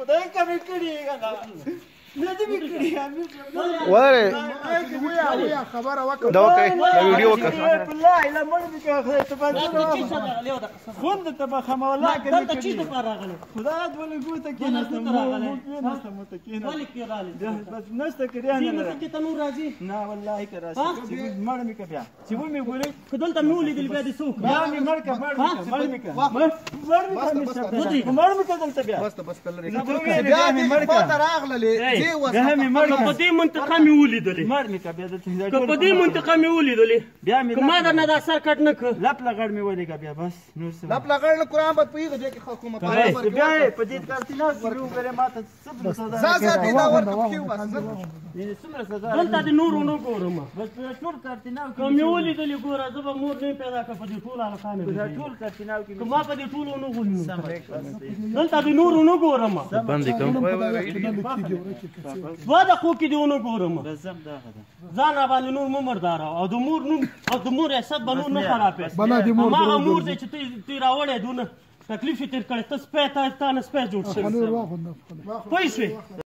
خدای کمې کړي کنه نه دې مې کړي وره ویا خبره وکړه دا وکړه دا ویډیو وکړه والله لا مړ دې کې خدای ته باندې خوند ته به خما والله کې ته چی ته راغله خدای دې ولې ګوته کې نه ستم مو ته کې نه ولې کې راغله بس نشته کړیا نه دې ته نور راځي نه والله کې راځي مړ مې کې بیا چې و مې ګورې کدل ته مې ولیدل بیا دې څوک بیا مې مړ کې مړ مې کې مړ مې کې دلته بیا بس کله بیا مې مړ کې راغله بیا مې مړ په دې منطقه مې ولیدلې مړ مې کې بیا دلته په دې منطقه مې ولیدلې بیا مې ما دا نه دا سر کټ نه ک لپ لغړ مې ولېګا بیا بس نور څه لپ لګړ قرآن په پیغه دې کې حکومت بیا په دې کارتي نه ورو غره ماته صبر سزا زاسه دا ورته کیو بس دې څومره سزا دلته د نور نو ګورم بس ټول کارتي نه کوم یو ولیدلې ګوره زه به مور نه پیدا کړ په دې ټول علاقه نه ټول کارتي نه کې ما په دې ټول نو ګورم دلته د نور نو ګورم باندې کوم وا د خو کې دی نو ګورم زم دا غدا ځان باندې نور مردار او د مور نوم او د مور حساب بنو نه خراب بنا دې مور ما مور دې چې تی راوړې دونه تکلیف تیر کړې ته سپه تا نه سپه جوړ شي پوه شوې